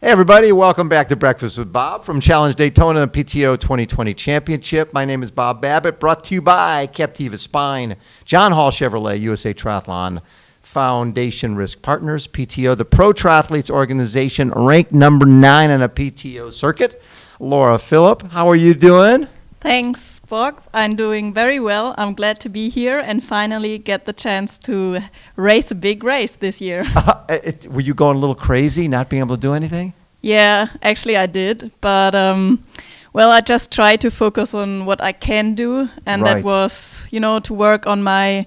Hey everybody, welcome back to Breakfast with Bob from Challenge Daytona PTO 2020 Championship. My name is Bob Babbitt, brought to you by Captiva Spine, John Hall Chevrolet, USA Triathlon Foundation Risk Partners, PTO, the Pro Triathletes Organization, ranked number 9 on a PTO circuit. Laura Philipp, how are you doing? Thanks, Bob. I'm doing very well. I'm glad to be here and finally get the chance to race a big race this year. Were you going a little crazy, not being able to do anything? Yeah, actually I did. But, I just try to focus on what I can do. And Right. that was, to work on my,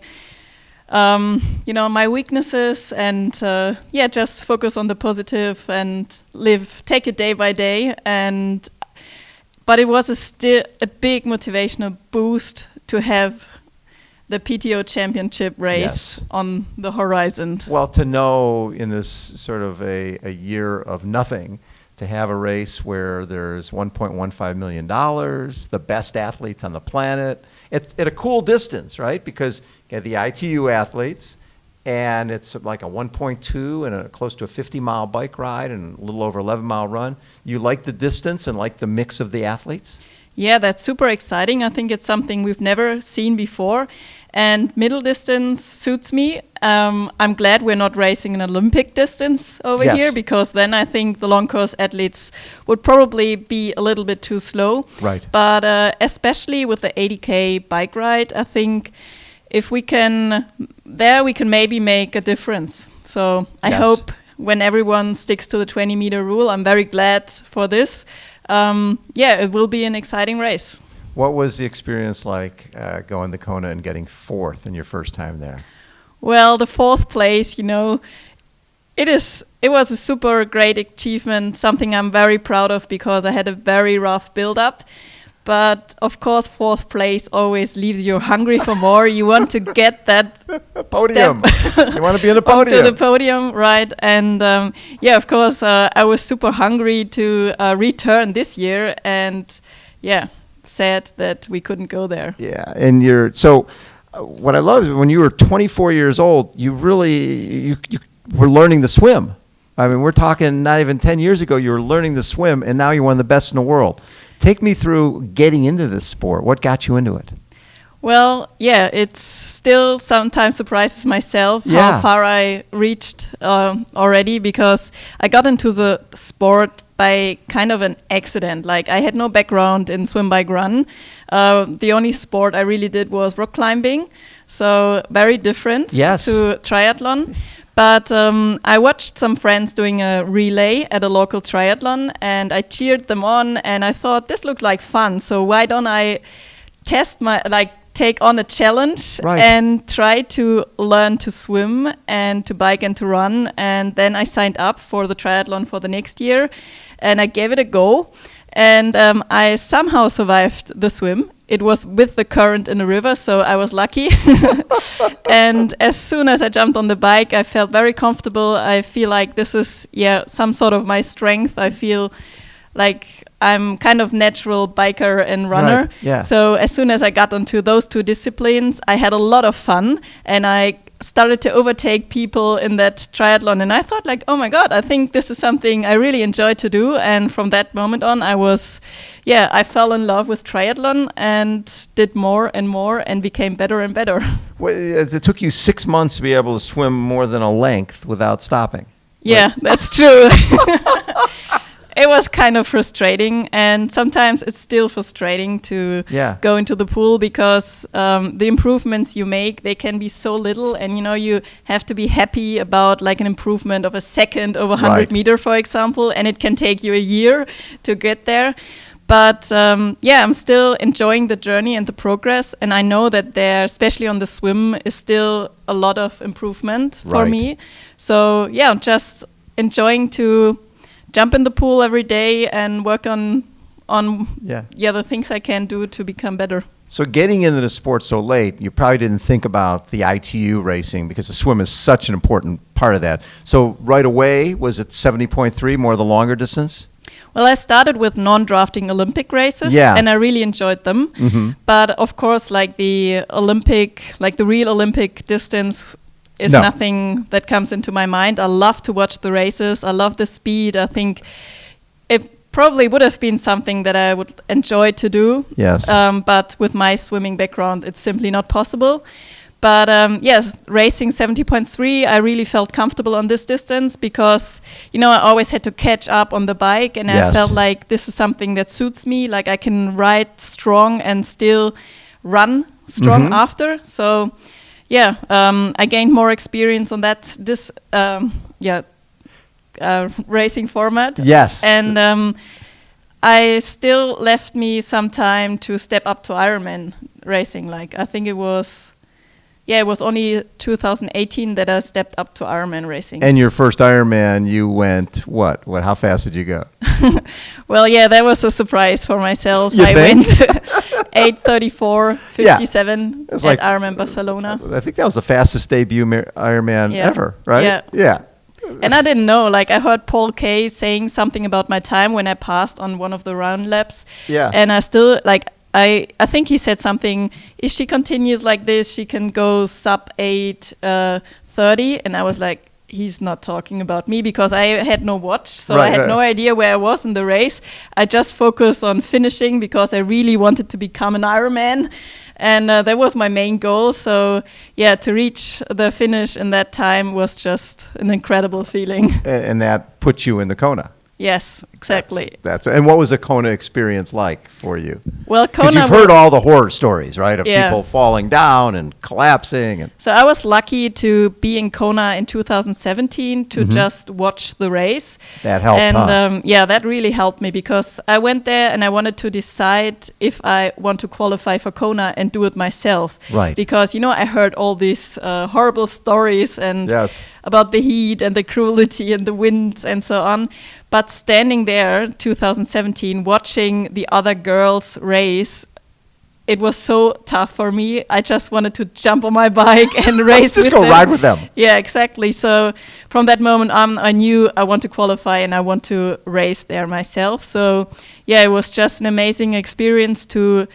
my weaknesses and, just focus on the positive and take it day by day. But it was still a big motivational boost to have the PTO championship race on the horizon. Well, to know in this sort of a year of nothing, to have a race where there's $1.15 million, the best athletes on the planet, at a cool distance, right? Because you have the ITU athletes, and it's like a 1.2 and close to a 50-mile bike ride and a little over 11-mile run. You like the distance and like the mix of the athletes? Yeah, that's super exciting. I think it's something we've never seen before. And middle distance suits me. I'm glad we're not racing an Olympic distance over here, because then I think the long course athletes would probably be a little bit too slow. Right. But especially with the 80K bike ride, I think if we can maybe make a difference. So I hope when everyone sticks to the 20-meter rule, I'm very glad for this. It will be an exciting race. What was the experience like going to Kona and getting fourth in your first time there? Well, the fourth place, it was a super great achievement, something I'm very proud of because I had a very rough build-up. But of course, fourth place always leaves you hungry for more. You want to get that podium. You want to be on the podium. To the podium, right? And of course, I was super hungry to return this year, and sad that we couldn't go there. Yeah, and what I love is when you were 24 years old, you really you were learning to swim. I mean, we're talking not even 10 years ago. You were learning to swim, and now you're one of the best in the world. Take me through getting into this sport. What got you into it? Well, it's still sometimes surprises myself how far I reached already, because I got into the sport by kind of an accident. Like, I had no background in swim, bike, run. The only sport I really did was rock climbing, so very different to triathlon. But I watched some friends doing a relay at a local triathlon, and I cheered them on, and I thought, this looks like fun, so why don't I take on a challenge and try to learn to swim and to bike and to run. And then I signed up for the triathlon for the next year, and I gave it a go. And I somehow survived the swim. It was with the current in the river, so I was lucky. And as soon as I jumped on the bike, I felt very comfortable. I feel like this is, some sort of my strength. I feel like I'm kind of natural biker and runner. Right. Yeah. So as soon as I got into those two disciplines, I had a lot of fun, and I started to overtake people in that triathlon. And I thought, like, oh my God, I think this is something I really enjoy to do. And from that moment on, I fell in love with triathlon and did more and more and became better and better. Well, it took you 6 months to be able to swim more than a length without stopping. Yeah, that's true. It was kind of frustrating, and sometimes it's still frustrating to go into the pool, because the improvements you make, they can be so little, and you have to be happy about like an improvement of a second over 100 meter, for example, and it can take you a year to get there. But I'm still enjoying the journey and the progress, and I know that there, especially on the swim, is still a lot of improvement for me. So I'm just enjoying to jump in the pool every day and work on the things I can do to become better. So getting into the sport so late, you probably didn't think about the ITU racing, because the swim is such an important part of that. So right away, was it 70.3, more the longer distance? Well, I started with non-drafting Olympic races, and I really enjoyed them. Mm-hmm. But of course, like the real Olympic distance, is nothing that comes into my mind. I love to watch the races. I love the speed. I think it probably would have been something that I would enjoy to do. Yes. But with my swimming background, it's simply not possible. But yes, racing 70.3, I really felt comfortable on this distance because, I always had to catch up on the bike, and I felt like this is something that suits me. Like I can ride strong and still run strong after. So, I gained more experience on that racing format. Yes. And I still left me some time to step up to Ironman racing. Like I think it was only 2018 that I stepped up to Ironman racing. And your first Ironman, you went what? How fast did you go? Well, that was a surprise for myself. You I think? went 8:34:57 at like, Ironman Barcelona. I think that was the fastest debut Ironman ever, right? Yeah. And I didn't know. Like I heard Paul Kay saying something about my time when I passed on one of the round laps. Yeah. And I still I think he said something, if she continues like this, she can go sub 8:30. And I was like, he's not talking about me because I had no watch. So I had no idea where I was in the race. I just focused on finishing because I really wanted to become an Ironman. And that was my main goal. So, to reach the finish in that time was just an incredible feeling. And that put you in the Kona. Yes, exactly. And what was the Kona experience like for you? Well, Kona. Because you've heard all the horror stories, right, of Yeah. people falling down and collapsing. And So I was lucky to be in Kona in 2017 to just watch the race. That helped, And that really helped me because I went there and I wanted to decide if I want to qualify for Kona and do it myself. Right. Because, I heard all these horrible stories and about the heat and the cruelty and the winds and so on. But standing there, 2017, watching the other girls race, it was so tough for me. I just wanted to jump on my bike and race with them. Just go ride with them. Yeah, exactly. So from that moment on, I knew I want to qualify and I want to race there myself. So it was just an amazing experience to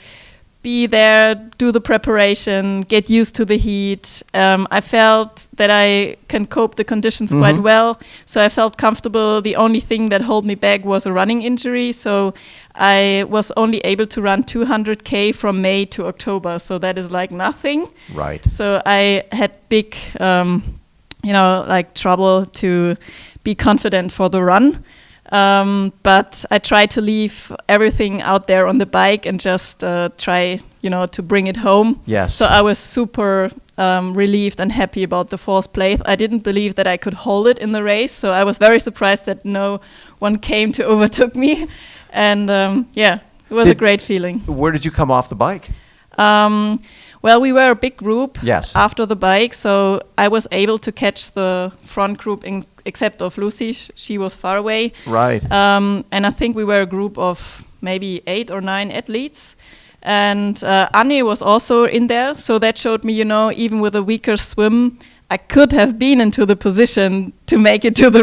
be there, do the preparation, get used to the heat. I felt that I can cope the conditions quite well, so I felt comfortable. The only thing that held me back was a running injury, so I was only able to run 200K from May to October, so that is like nothing. Right. So I had big, trouble to be confident for the run. But I tried to leave everything out there on the bike and just try, to bring it home. Yes. So I was super relieved and happy about the fourth place. I didn't believe that I could hold it in the race, so I was very surprised that no one came to overtake me. And it was a great feeling. Where did you come off the bike? Well, we were a big group Yes. after the bike, so I was able to catch the front group except of Lucy. She was far away. Right. And I think we were a group of maybe 8 or 9 athletes. And Annie was also in there, so that showed me, even with a weaker swim, I could have been into the position to make it to the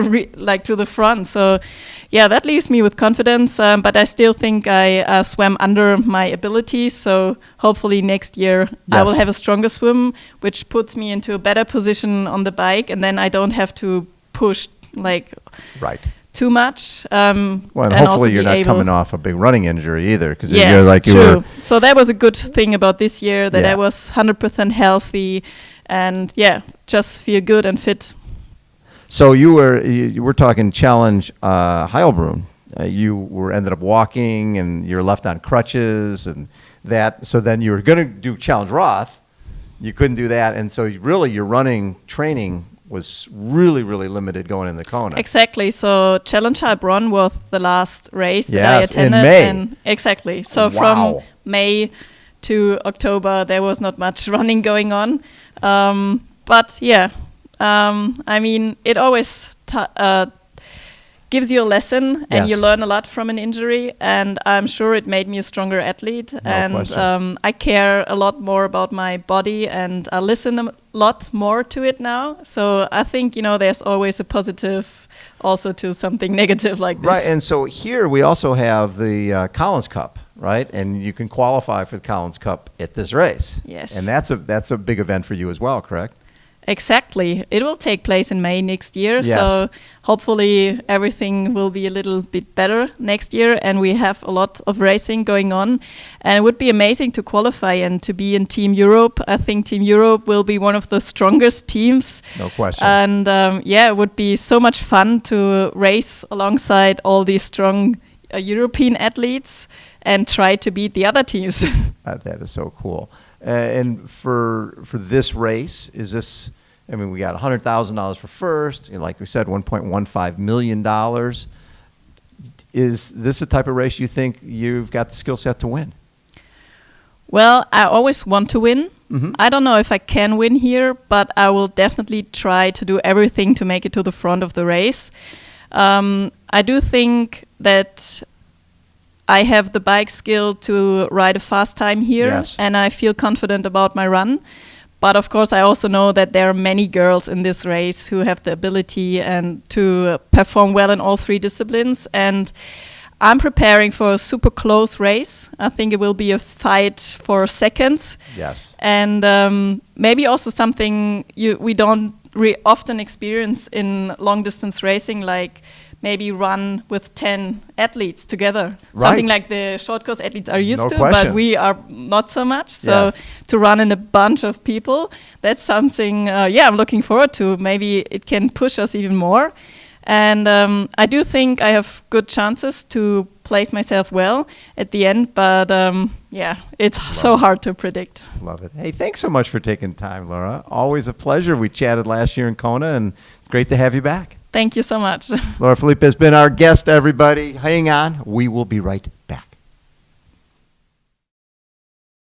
to the front. So, that leaves me with confidence. But I still think I swam under my abilities. So hopefully next year I will have a stronger swim, which puts me into a better position on the bike, and then I don't have to push too much. And hopefully you're not coming off a big running injury either, because you're you true. were. So that was a good thing about this year, that I was 100% healthy, and just feel good and fit. So you were talking Challenge Heilbrunn. You ended up walking, and you're left on crutches, and that. So then you were going to do Challenge Roth. You couldn't do that, and so really your running training was really, really limited going in the Kona. Exactly. So Challenge Heilbronn was the last race that I attended. In May. And exactly. So from May to October, there was not much running going on. But I mean, it always gives you a lesson, and you learn a lot from an injury, and I'm sure it made me a stronger athlete. I care a lot more about my body, and I listen a lot more to it now. So I think, there's always a positive also to something negative like this. Right, and so here we also have the Collins Cup, right? And you can qualify for the Collins Cup at this race. Yes. And that's a big event for you as well, correct? Exactly. It will take place in May next year. Yes. So hopefully everything will be a little bit better next year. And we have a lot of racing going on. And it would be amazing to qualify and to be in Team Europe. I think Team Europe will be one of the strongest teams. No question. And it would be so much fun to race alongside all these strong European athletes and try to beat the other teams. That is so cool. And for this race, is this? I mean, we got $100,000 for first. Like we said, $1.15 million. Is this the type of race you think you've got the skill set to win? Well, I always want to win. Mm-hmm. I don't know if I can win here, but I will definitely try to do everything to make it to the front of the race. I do think that I have the bike skill to ride a fast time here, yes. and I feel confident about my run. But of course, I also know that there are many girls in this race who have the ability and to perform well in all three disciplines. And I'm preparing for a super close race. I think it will be a fight for seconds. Yes. And maybe also something we don't often experience in long distance racing, like maybe run with 10 athletes together. Right. Something like the short course athletes are used No to, question. but we are not so much. So Yes. to run in a bunch of people, that's something, I'm looking forward to. Maybe it can push us even more. And I do think I have good chances to place myself well at the end, but it's so hard to predict. Love it. Hey, thanks so much for taking time, Laura. Always a pleasure. We chatted last year in Kona, and it's great to have you back. Thank you so much. Laura Philipp has been our guest, everybody. Hang on. We will be right